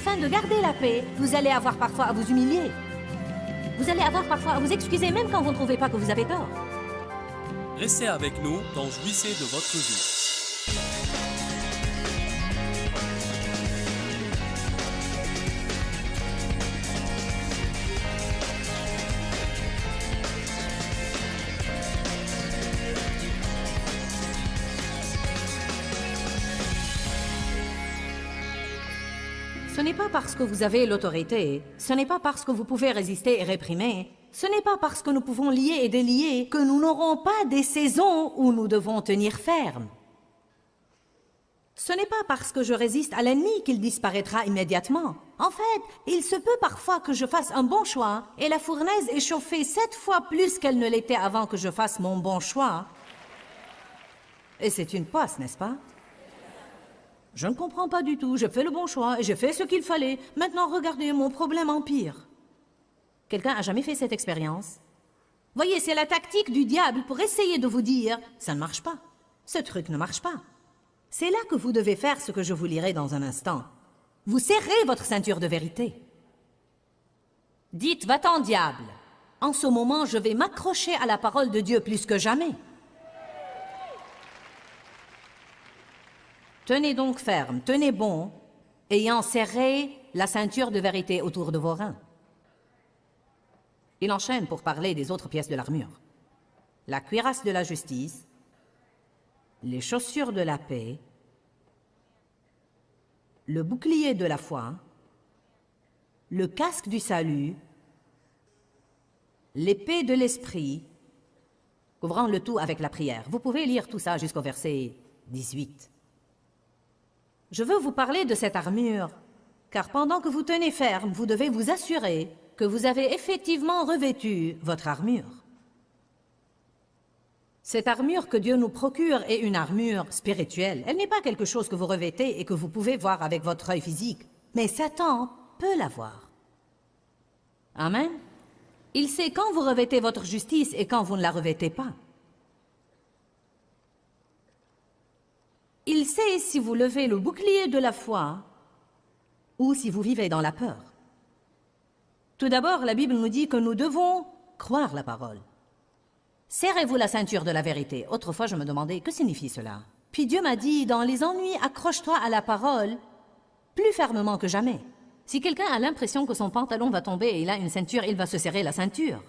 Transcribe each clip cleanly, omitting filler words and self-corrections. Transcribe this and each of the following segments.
Afin de garder la paix, vous allez avoir parfois à vous humilier. Vous allez avoir parfois à vous excuser même quand vous ne trouvez pas que vous avez tort. Restez avec nous dans Jouissez de votre vie. Ce n'est pas parce que vous avez l'autorité, ce n'est pas parce que vous pouvez résister et réprimer, ce n'est pas parce que nous pouvons lier et délier que nous n'aurons pas des saisons où nous devons tenir ferme. Ce n'est pas parce que je résiste à l'ennemi qu'il disparaîtra immédiatement. En fait, il se peut parfois que je fasse un bon choix et la fournaise est chauffée 7 fois plus qu'elle ne l'était avant que je fasse mon bon choix. Et c'est une poisse, n'est-ce pas? Je ne comprends pas du tout, j'ai fait le bon choix et j'ai fait ce qu'il fallait. Maintenant, regardez, mon problème empire. Quelqu'un a jamais fait cette expérience? Voyez, c'est la tactique du diable pour essayer de vous dire « ça ne marche pas, ce truc ne marche pas ». C'est là que vous devez faire ce que je vous lirai dans un instant. Vous serrez votre ceinture de vérité. Dites « va-t'en, diable ». En ce moment, je vais m'accrocher à la parole de Dieu plus que jamais. Tenez donc ferme, tenez bon, ayant serré la ceinture de vérité autour de vos reins. Il enchaîne pour parler des autres pièces de l'armure. La cuirasse de la justice, les chaussures de la paix, le bouclier de la foi, le casque du salut, l'épée de l'esprit, couvrant le tout avec la prière. Vous pouvez lire tout ça jusqu'au verset 18. Je veux vous parler de cette armure, car pendant que vous tenez ferme, vous devez vous assurer que vous avez effectivement revêtu votre armure. Cette armure que Dieu nous procure est une armure spirituelle. Elle n'est pas quelque chose que vous revêtez et que vous pouvez voir avec votre œil physique, mais Satan peut la voir. Amen. Il sait quand vous revêtez votre justice et quand vous ne la revêtez pas. Il sait si vous levez le bouclier de la foi ou si vous vivez dans la peur. Tout d'abord, la Bible nous dit que nous devons croire la parole. Serrez-vous la ceinture de la vérité. Autrefois, je me demandais, que signifie cela? Puis Dieu m'a dit, dans les ennuis, accroche-toi à la parole plus fermement que jamais. Si quelqu'un a l'impression que son pantalon va tomber et il a une ceinture, il va se serrer la ceinture.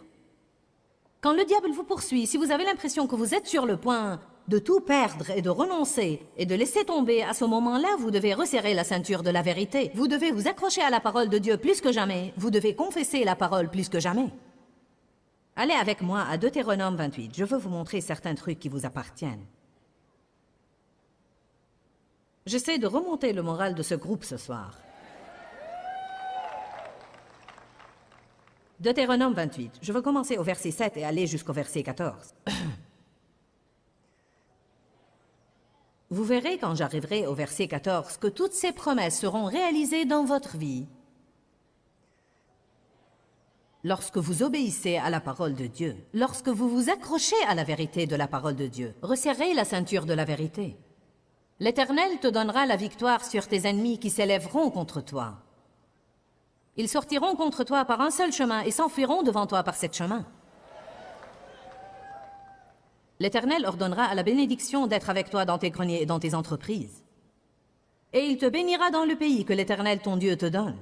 Quand le diable vous poursuit, si vous avez l'impression que vous êtes sur le point de tout perdre et de renoncer et de laisser tomber, à ce moment-là, vous devez resserrer la ceinture de la vérité. Vous devez vous accrocher à la parole de Dieu plus que jamais. Vous devez confesser la parole plus que jamais. Allez avec moi à Deutéronome 28. Je veux vous montrer certains trucs qui vous appartiennent. J'essaie de remonter le moral de ce groupe ce soir. Deutéronome 28. Je veux commencer au verset 7 et aller jusqu'au verset 14. Vous verrez quand j'arriverai au verset 14 que toutes ces promesses seront réalisées dans votre vie lorsque vous obéissez à la parole de Dieu, lorsque vous vous accrochez à la vérité de la parole de Dieu. Resserrez la ceinture de la vérité. L'Éternel te donnera la victoire sur tes ennemis qui s'élèveront contre toi. Ils sortiront contre toi par un seul chemin et s'enfuiront devant toi par sept chemins. L'Éternel ordonnera à la bénédiction d'être avec toi dans tes greniers et dans tes entreprises. Et il te bénira dans le pays que l'Éternel ton Dieu te donne.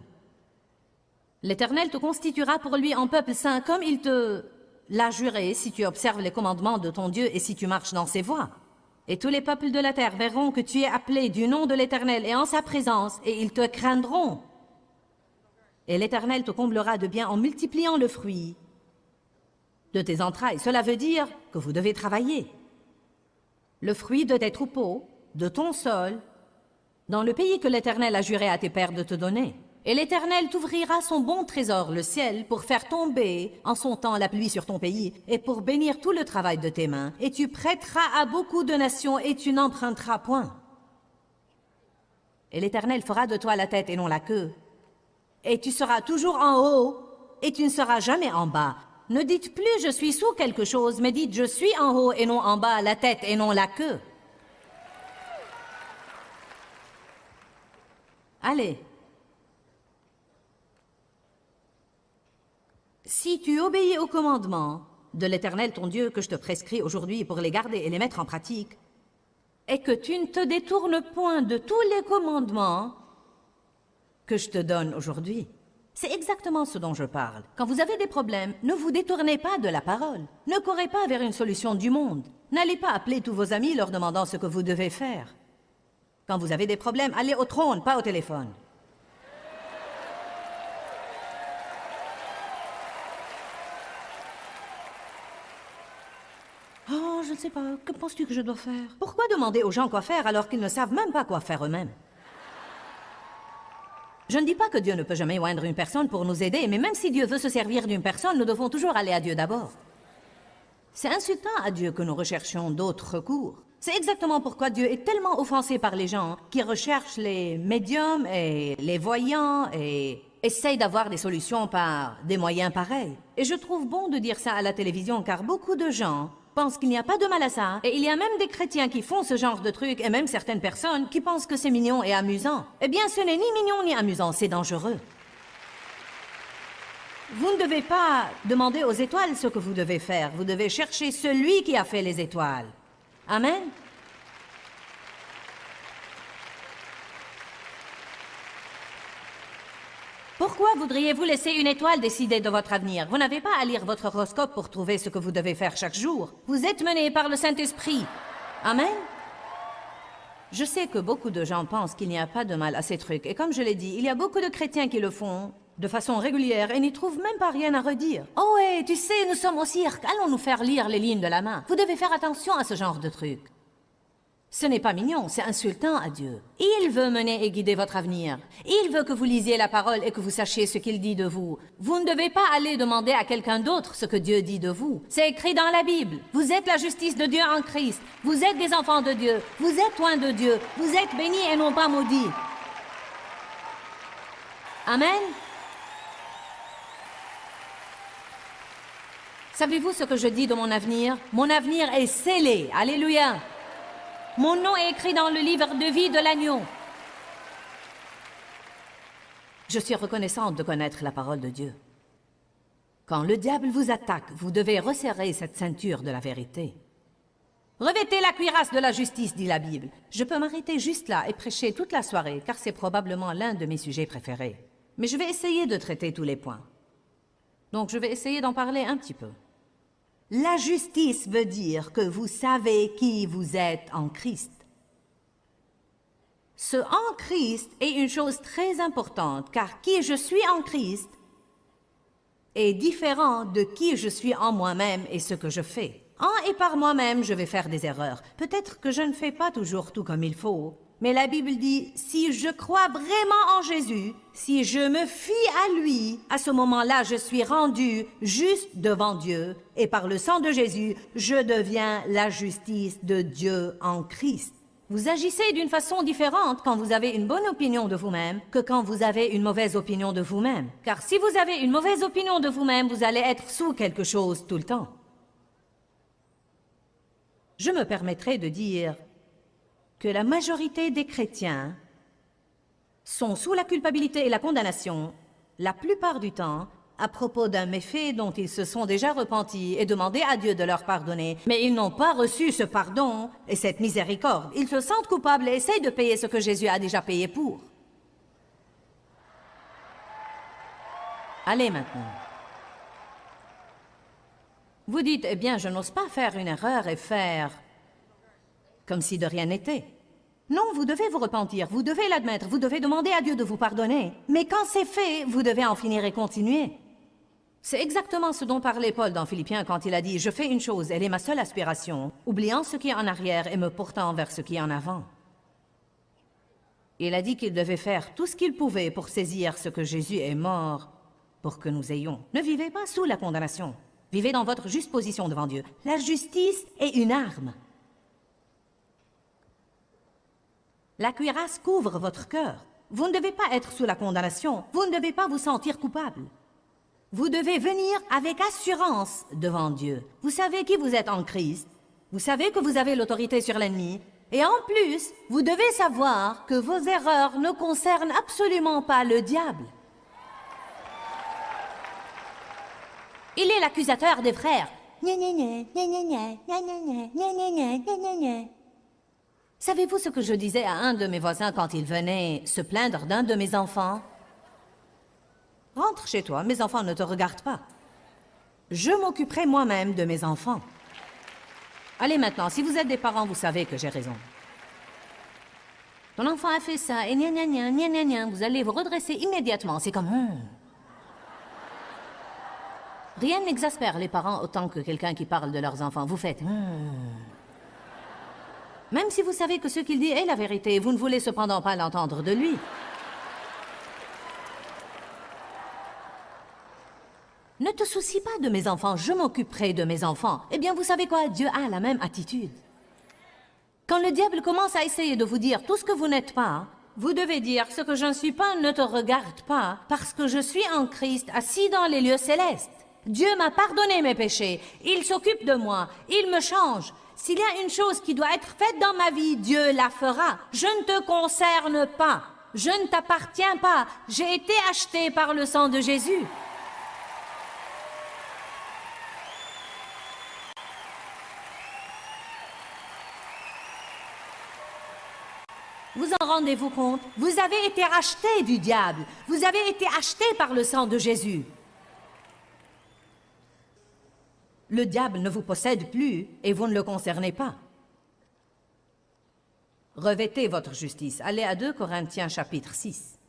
L'Éternel te constituera pour lui en peuple saint comme il te l'a juré si tu observes les commandements de ton Dieu et si tu marches dans ses voies. Et tous les peuples de la terre verront que tu es appelé du nom de l'Éternel et en sa présence, et ils te craindront. Et l'Éternel te comblera de bien en multipliant le fruit de tes entrailles. Cela veut dire que vous devez travailler. Le fruit de tes troupeaux, de ton sol, dans le pays que l'Éternel a juré à tes pères de te donner. Et l'Éternel t'ouvrira son bon trésor, le ciel, pour faire tomber en son temps la pluie sur ton pays, et pour bénir tout le travail de tes mains. Et tu prêteras à beaucoup de nations, et tu n'emprunteras point. Et l'Éternel fera de toi la tête et non la queue. Et tu seras toujours en haut, et tu ne seras jamais en bas. Ne dites plus « je suis sous quelque chose », mais dites « je suis en haut et non en bas, la tête et non la queue ». Allez. Si tu obéis aux commandements de l'Éternel ton Dieu que je te prescris aujourd'hui pour les garder et les mettre en pratique, et que tu ne te détournes point de tous les commandements que je te donne aujourd'hui. C'est exactement ce dont je parle. Quand vous avez des problèmes, ne vous détournez pas de la parole. Ne courez pas vers une solution du monde. N'allez pas appeler tous vos amis leur demandant ce que vous devez faire. Quand vous avez des problèmes, allez au trône, pas au téléphone. Oh, je ne sais pas. Que penses-tu que je dois faire? Pourquoi demander aux gens quoi faire alors qu'ils ne savent même pas quoi faire eux-mêmes? Je ne dis pas que Dieu ne peut jamais oindre une personne pour nous aider, mais même si Dieu veut se servir d'une personne, nous devons toujours aller à Dieu d'abord. C'est insultant à Dieu que nous recherchions d'autres recours. C'est exactement pourquoi Dieu est tellement offensé par les gens qui recherchent les médiums et les voyants et essayent d'avoir des solutions par des moyens pareils. Et je trouve bon de dire ça à la télévision, car beaucoup de gens pensent qu'il n'y a pas de mal à ça, et il y a même des chrétiens qui font ce genre de trucs, et même certaines personnes qui pensent que c'est mignon et amusant. Eh bien, ce n'est ni mignon ni amusant, c'est dangereux. Vous ne devez pas demander aux étoiles ce que vous devez faire, vous devez chercher celui qui a fait les étoiles. Amen. Pourquoi voudriez-vous laisser une étoile décider de votre avenir? Vous n'avez pas à lire votre horoscope pour trouver ce que vous devez faire chaque jour. Vous êtes mené par le Saint-Esprit. Amen. Je sais que beaucoup de gens pensent qu'il n'y a pas de mal à ces trucs. Et comme je l'ai dit, il y a beaucoup de chrétiens qui le font de façon régulière et n'y trouvent même pas rien à redire. Oh ouais, tu sais, nous sommes au cirque. Allons nous faire lire les lignes de la main. Vous devez faire attention à ce genre de trucs. Ce n'est pas mignon, c'est insultant à Dieu. Il veut mener et guider votre avenir. Il veut que vous lisiez la parole et que vous sachiez ce qu'il dit de vous. Vous ne devez pas aller demander à quelqu'un d'autre ce que Dieu dit de vous. C'est écrit dans la Bible. Vous êtes la justice de Dieu en Christ. Vous êtes des enfants de Dieu. Vous êtes loin de Dieu. Vous êtes bénis et non pas maudits. Amen. Savez-vous ce que je dis de mon avenir? Mon avenir est scellé. Alléluia. Mon nom est écrit dans le livre de vie de l'agneau. Je suis reconnaissante de connaître la parole de Dieu. Quand le diable vous attaque, vous devez resserrer cette ceinture de la vérité. Revêtez la cuirasse de la justice, dit la Bible. Je peux m'arrêter juste là et prêcher toute la soirée, car c'est probablement l'un de mes sujets préférés. Mais je vais essayer de traiter tous les points. Donc je vais essayer d'en parler un petit peu. La justice veut dire que vous savez qui vous êtes en Christ. Ce en Christ est une chose très importante, car qui je suis en Christ est différent de qui je suis en moi-même et ce que je fais. En et par moi-même, je vais faire des erreurs. Peut-être que je ne fais pas toujours tout comme il faut, mais la Bible dit, si je crois vraiment en Jésus, si je me fie à lui, à ce moment-là, je suis rendu juste devant Dieu, et par le sang de Jésus, je deviens la justice de Dieu en Christ. Vous agissez d'une façon différente quand vous avez une bonne opinion de vous-même que quand vous avez une mauvaise opinion de vous-même. Car si vous avez une mauvaise opinion de vous-même, vous allez être sous quelque chose tout le temps. Je me permettrai de dire que la majorité des chrétiens sont sous la culpabilité et la condamnation, la plupart du temps, à propos d'un méfait dont ils se sont déjà repentis et demandé à Dieu de leur pardonner. Mais ils n'ont pas reçu ce pardon et cette miséricorde. Ils se sentent coupables et essayent de payer ce que Jésus a déjà payé pour. Allez maintenant. Vous dites, eh bien, je n'ose pas faire une erreur et faire comme si de rien n'était. Non, vous devez vous repentir, vous devez l'admettre, vous devez demander à Dieu de vous pardonner. Mais quand c'est fait, vous devez en finir et continuer. C'est exactement ce dont parlait Paul dans Philippiens quand il a dit « Je fais une chose, elle est ma seule aspiration, oubliant ce qui est en arrière et me portant vers ce qui est en avant. » Il a dit qu'il devait faire tout ce qu'il pouvait pour saisir ce que Jésus est mort pour que nous ayons. Ne vivez pas sous la condamnation. Vivez dans votre juste position devant Dieu. La justice est une arme. La cuirasse couvre votre cœur. Vous ne devez pas être sous la condamnation. Vous ne devez pas vous sentir coupable. Vous devez venir avec assurance devant Dieu. Vous savez qui vous êtes en Christ. Vous savez que vous avez l'autorité sur l'ennemi. Et en plus, vous devez savoir que vos erreurs ne concernent absolument pas le diable. Il est l'accusateur des frères. Gna, gna, gna, gna, gna, gna, gna, gna, gna, gna, gna, gna, gna, gna. Savez-vous ce que je disais à un de mes voisins quand il venait se plaindre d'un de mes enfants? Rentre chez toi, mes enfants ne te regardent pas. Je m'occuperai moi-même de mes enfants. Allez maintenant, si vous êtes des parents, vous savez que j'ai raison. Ton enfant a fait ça, et gna gna gna gna gna gna, vous allez vous redresser immédiatement, c'est comme... Rien n'exaspère les parents autant que quelqu'un qui parle de leurs enfants. Vous faites... Même si vous savez que ce qu'il dit est la vérité, vous ne voulez cependant pas l'entendre de lui. Ne te soucie pas de mes enfants, je m'occuperai de mes enfants. Eh bien, vous savez quoi? Dieu a la même attitude. Quand le diable commence à essayer de vous dire tout ce que vous n'êtes pas, vous devez dire ce que je ne suis pas ne te regarde pas, parce que je suis en Christ, assis dans les lieux célestes. Dieu m'a pardonné mes péchés, il s'occupe de moi, il me change. S'il y a une chose qui doit être faite dans ma vie, Dieu la fera. Je ne te concerne pas, je ne t'appartiens pas, j'ai été acheté par le sang de Jésus. Vous en rendez-vous compte? Vous avez été racheté du diable. Vous avez été acheté par le sang de Jésus. Le diable ne vous possède plus et vous ne le concernez pas. Revêtez votre justice. Allez à 2 Corinthiens chapitre 6.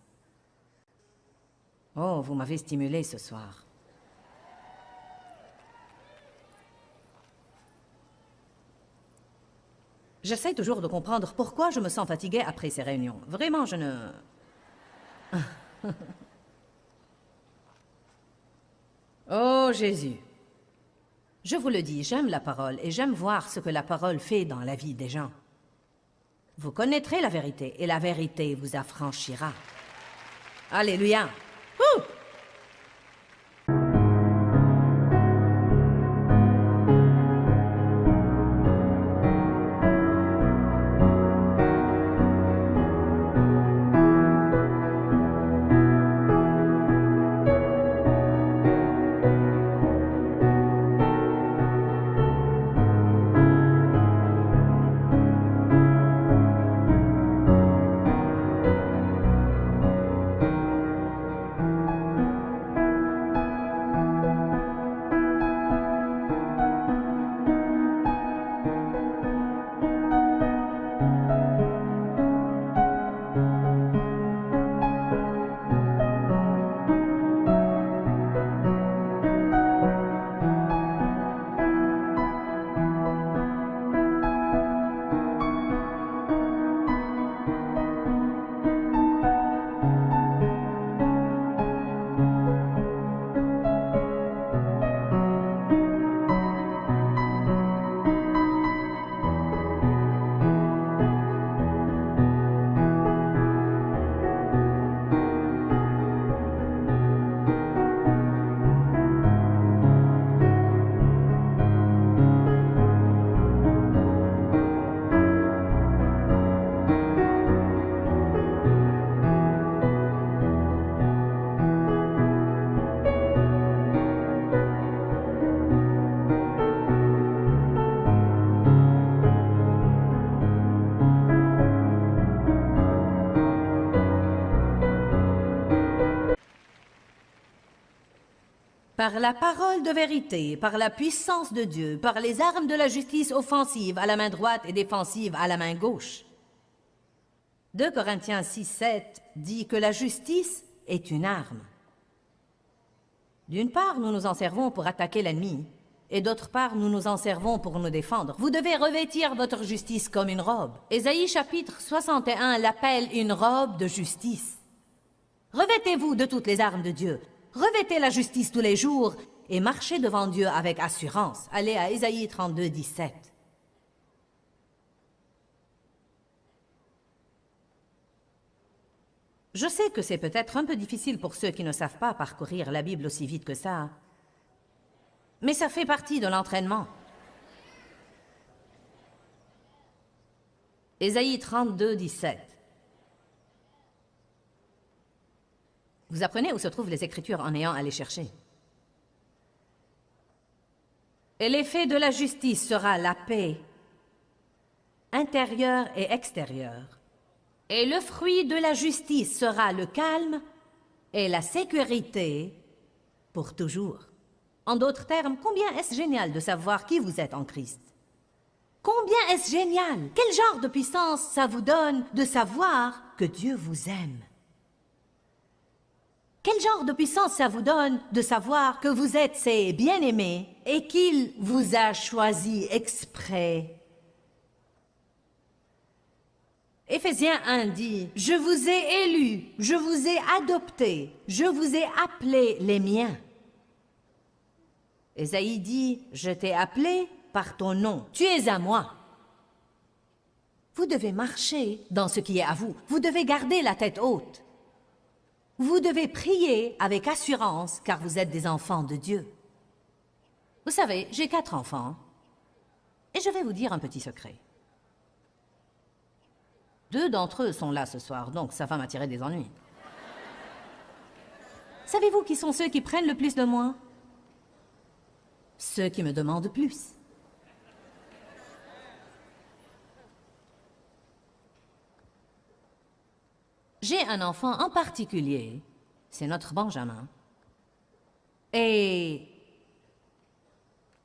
Oh, vous m'avez stimulé ce soir. J'essaie toujours de comprendre pourquoi je me sens fatiguée après ces réunions. Vraiment, je ne... Oh, Jésus. Je vous le dis, j'aime la parole et j'aime voir ce que la parole fait dans la vie des gens. Vous connaîtrez la vérité et la vérité vous affranchira. Alléluia. Ouh! Par la parole de vérité, par la puissance de Dieu, par les armes de la justice offensive à la main droite et défensive à la main gauche. 2 Corinthiens 6, 7 dit que la justice est une arme. D'une part, nous nous en servons pour attaquer l'ennemi, et d'autre part, nous nous en servons pour nous défendre. Vous devez revêtir votre justice comme une robe. Ésaïe chapitre 61 l'appelle une robe de justice. Revêtez-vous de toutes les armes de Dieu. Revêtez la justice tous les jours et marchez devant Dieu avec assurance. Allez à Ésaïe 32, 17. Je sais que c'est peut-être un peu difficile pour ceux qui ne savent pas parcourir la Bible aussi vite que ça, mais ça fait partie de l'entraînement. Ésaïe 32, 17. Vous apprenez où se trouvent les Écritures en ayant à les chercher. Et l'effet de la justice sera la paix, intérieure et extérieure. Et le fruit de la justice sera le calme et la sécurité pour toujours. En d'autres termes, combien est-ce génial de savoir qui vous êtes en Christ? Combien est-ce génial? Quel genre de puissance ça vous donne de savoir que Dieu vous aime? Quel genre de puissance ça vous donne de savoir que vous êtes ses bien-aimés et qu'il vous a choisi exprès? Éphésiens 1 dit, « Je vous ai élus, je vous ai adoptés, je vous ai appelés les miens. » Ésaïe dit, « Je t'ai appelé par ton nom, tu es à moi. » Vous devez marcher dans ce qui est à vous, vous devez garder la tête haute. Vous devez prier avec assurance car vous êtes des enfants de Dieu. Vous savez, j'ai 4 enfants et je vais vous dire un petit secret. 2 d'entre eux sont là ce soir, donc ça va m'attirer des ennuis. Savez-vous qui sont ceux qui prennent le plus de moi? Ceux qui me demandent plus. J'ai un enfant en particulier, c'est notre Benjamin. Et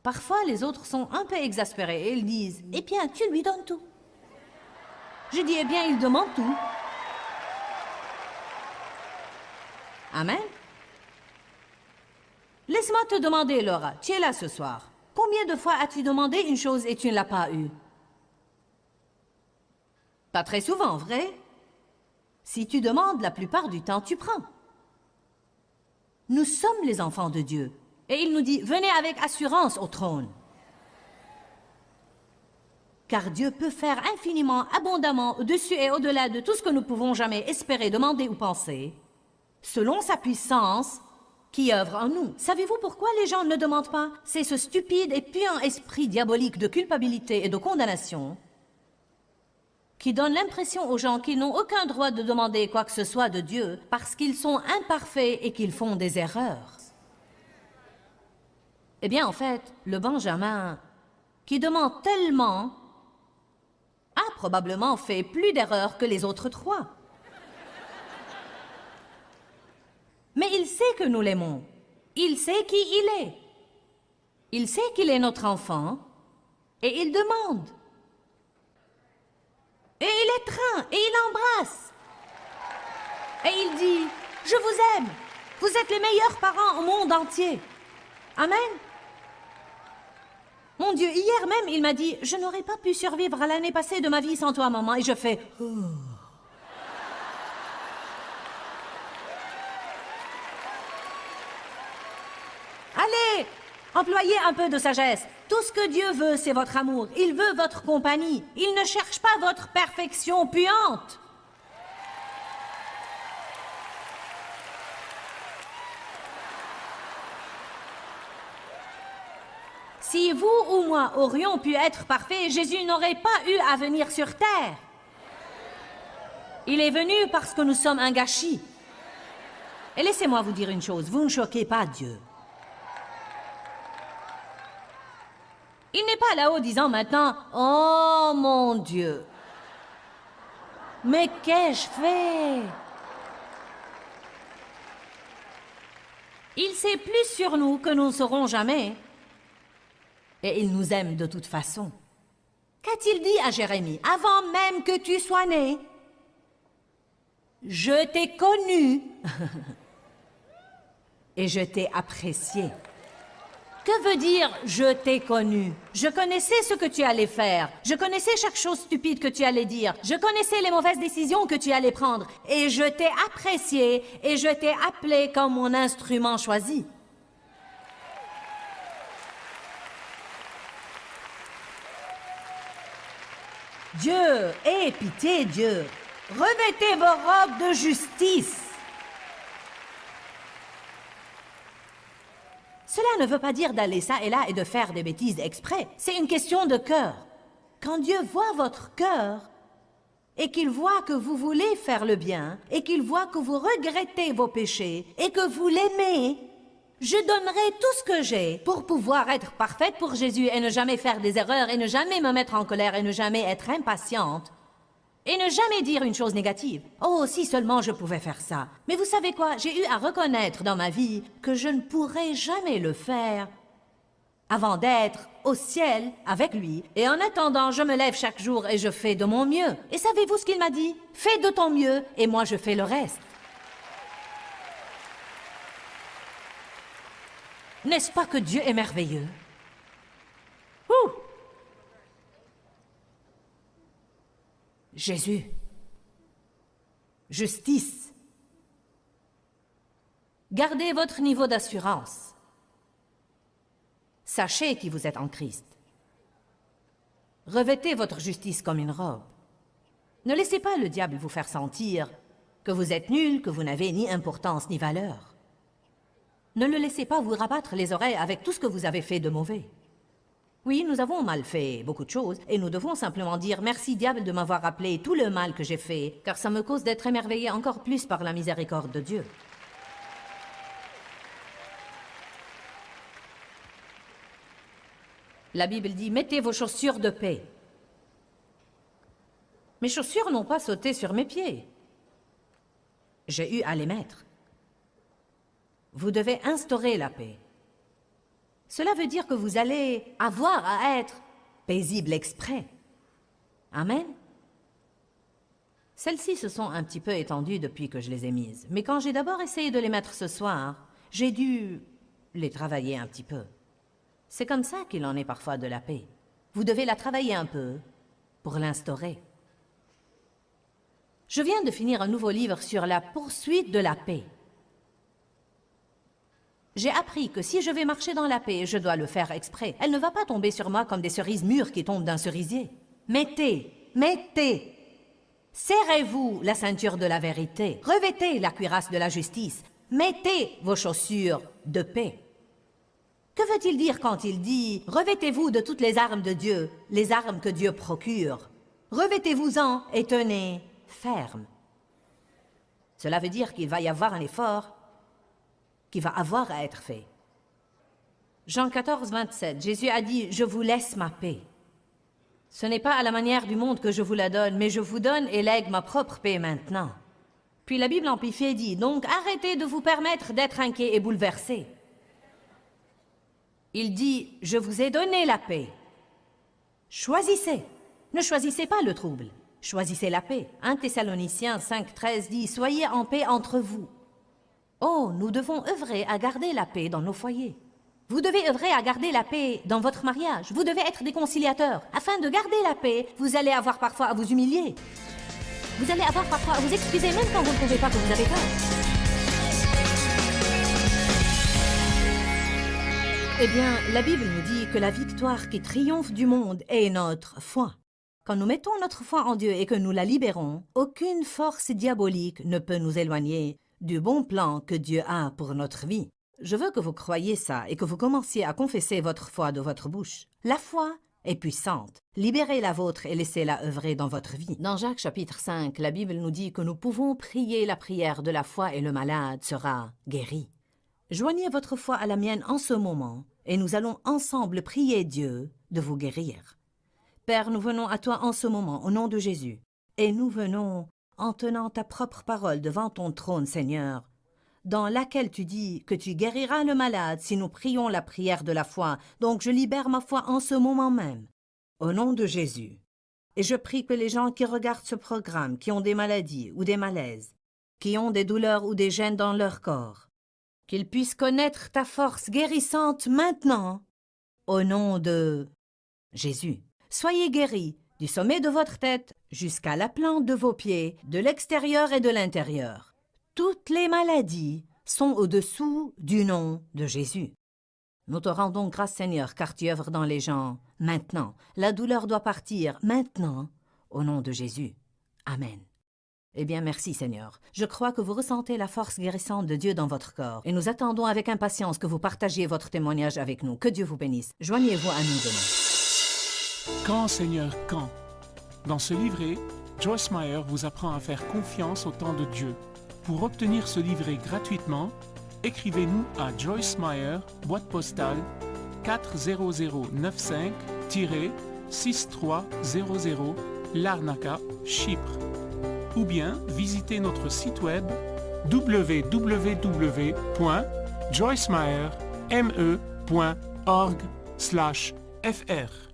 parfois, les autres sont un peu exaspérés et ils disent « Eh bien, tu lui donnes tout. » Je dis « Eh bien, il demande tout. » Amen. Laisse-moi te demander, Laura, tu es là ce soir. Combien de fois as-tu demandé une chose et tu ne l'as pas eue? Pas très souvent, vrai? Si tu demandes, la plupart du temps, tu prends. Nous sommes les enfants de Dieu. Et il nous dit, venez avec assurance au trône. Car Dieu peut faire infiniment, abondamment, au-dessus et au-delà de tout ce que nous pouvons jamais espérer, demander ou penser, selon sa puissance qui œuvre en nous. Savez-vous pourquoi les gens ne demandent pas? C'est ce stupide et puant esprit diabolique de culpabilité et de condamnation qui donne l'impression aux gens qu'ils n'ont aucun droit de demander quoi que ce soit de Dieu parce qu'ils sont imparfaits et qu'ils font des erreurs. Eh bien, en fait, le Benjamin, qui demande tellement, a probablement fait plus d'erreurs que les autres 3. Mais il sait que nous l'aimons. Il sait qui il est. Il sait qu'il est notre enfant et il demande. Et il étreint, et il embrasse. Et il dit, je vous aime. Vous êtes les meilleurs parents au monde entier. Amen. Mon Dieu, hier même, il m'a dit, je n'aurais pas pu survivre à l'année passée de ma vie sans toi, maman. Et je fais, oh. Allez, employez un peu de sagesse. Tout ce que Dieu veut, c'est votre amour. Il veut votre compagnie. Il ne cherche pas votre perfection puante. Si vous ou moi aurions pu être parfaits, Jésus n'aurait pas eu à venir sur terre. Il est venu parce que nous sommes un gâchis. Et laissez-moi vous dire une chose, vous ne choquez pas Dieu. Il n'est pas là-haut disant maintenant, « Oh mon Dieu, mais qu'ai-je fait ?» Il sait plus sur nous que nous ne saurons jamais. Et il nous aime de toute façon. Qu'a-t-il dit à Jérémie? Avant même que tu sois né, je t'ai connu et je t'ai apprécié. Que veut dire « je t'ai connu » ? Je connaissais ce que tu allais faire. Je connaissais chaque chose stupide que tu allais dire. Je connaissais les mauvaises décisions que tu allais prendre. Et je t'ai apprécié et je t'ai appelé comme mon instrument choisi. Dieu, aie pitié, Dieu. Revêtez vos robes de justice. Cela ne veut pas dire d'aller ça et là et de faire des bêtises exprès. C'est une question de cœur. Quand Dieu voit votre cœur et qu'il voit que vous voulez faire le bien et qu'il voit que vous regrettez vos péchés et que vous l'aimez, Je donnerai tout ce que j'ai pour pouvoir être parfaite pour Jésus et ne jamais faire des erreurs et ne jamais me mettre en colère et ne jamais être impatiente. Et ne jamais dire une chose négative. Oh, si seulement je pouvais faire ça. Mais vous savez quoi? J'ai eu à reconnaître dans ma vie que je ne pourrais jamais le faire avant d'être au ciel avec lui. Et en attendant, je me lève chaque jour et je fais de mon mieux. Et savez-vous ce qu'il m'a dit? Fais de ton mieux et moi je fais le reste. N'est-ce pas que Dieu est merveilleux? Ouh! Jésus, justice. Gardez votre niveau d'assurance. Sachez qui vous êtes en Christ. Revêtez votre justice comme une robe. Ne laissez pas le diable vous faire sentir que vous êtes nul, que vous n'avez ni importance ni valeur. Ne le laissez pas vous rabattre les oreilles avec tout ce que vous avez fait de mauvais. Oui, nous avons mal fait beaucoup de choses, et nous devons simplement dire « Merci, diable, de m'avoir rappelé tout le mal que j'ai fait, car ça me cause d'être émerveillé encore plus par la miséricorde de Dieu. » La Bible dit « Mettez vos chaussures de paix. » Mes chaussures n'ont pas sauté sur mes pieds. J'ai eu à les mettre. Vous devez instaurer la paix. Cela veut dire que vous allez avoir à être paisible exprès. Amen. Celles-ci se sont un petit peu étendues depuis que je les ai mises. Mais quand j'ai d'abord essayé de les mettre ce soir, j'ai dû les travailler un petit peu. C'est comme ça qu'il en est parfois de la paix. Vous devez la travailler un peu pour l'instaurer. Je viens de finir un nouveau livre sur la poursuite de la paix. J'ai appris que si je vais marcher dans la paix, je dois le faire exprès. Elle ne va pas tomber sur moi comme des cerises mûres qui tombent d'un cerisier. Serrez-vous la ceinture de la vérité. Revêtez la cuirasse de la justice. Mettez vos chaussures de paix. Que veut-il dire quand il dit « Revêtez-vous de toutes les armes de Dieu, les armes que Dieu procure. Revêtez-vous-en et tenez ferme. » Cela veut dire qu'il va y avoir un effort qui va avoir à être fait. Jean 14, 27, Jésus a dit « Je vous laisse ma paix. Ce n'est pas à la manière du monde que je vous la donne, mais je vous donne et lègue ma propre paix maintenant. » Puis la Bible amplifiée dit « Donc arrêtez de vous permettre d'être inquiet et bouleversé. » Il dit « Je vous ai donné la paix. Choisissez. Ne choisissez pas le trouble. Choisissez la paix. 1 Thessaloniciens 5, 13 dit « Soyez en paix entre vous. » Oh, nous devons œuvrer à garder la paix dans nos foyers. Vous devez œuvrer à garder la paix dans votre mariage. Vous devez être des conciliateurs. Afin de garder la paix, vous allez avoir parfois à vous humilier. Vous allez avoir parfois à vous excuser même quand vous ne trouvez pas que vous avez tort. Eh bien, la Bible nous dit que la victoire qui triomphe du monde est notre foi. Quand nous mettons notre foi en Dieu et que nous la libérons, aucune force diabolique ne peut nous éloigner du bon plan que Dieu a pour notre vie. Je veux que vous croyiez ça et que vous commenciez à confesser votre foi de votre bouche. La foi est puissante. Libérez la vôtre et laissez-la œuvrer dans votre vie. Dans Jacques chapitre 5, la Bible nous dit que nous pouvons prier la prière de la foi et le malade sera guéri. Joignez votre foi à la mienne en ce moment et nous allons ensemble prier Dieu de vous guérir. Père, nous venons à toi en ce moment au nom de Jésus et nous venons en tenant ta propre parole devant ton trône, Seigneur, dans laquelle tu dis que tu guériras le malade si nous prions la prière de la foi. Donc je libère ma foi en ce moment même, au nom de Jésus. Et je prie que les gens qui regardent ce programme, qui ont des maladies ou des malaises, qui ont des douleurs ou des gênes dans leur corps, qu'ils puissent connaître ta force guérissante maintenant, au nom de Jésus. Soyez guéris du sommet de votre tête jusqu'à la plante de vos pieds, de l'extérieur et de l'intérieur. Toutes les maladies sont au-dessous du nom de Jésus. Nous te rendons grâce, Seigneur, car tu œuvres dans les gens maintenant. La douleur doit partir maintenant, au nom de Jésus. Amen. Eh bien, merci, Seigneur. Je crois que vous ressentez la force guérissante de Dieu dans votre corps et nous attendons avec impatience que vous partagiez votre témoignage avec nous. Que Dieu vous bénisse. Joignez-vous à nous demain. Quand, Seigneur, quand? Dans ce livret, Joyce Meyer vous apprend à faire confiance au temps de Dieu. Pour obtenir ce livret gratuitement, écrivez-nous à Joyce Meyer, boîte postale 40095-6300 Larnaca, Chypre. Ou bien visitez notre site web www.joycemeyer.org/fr.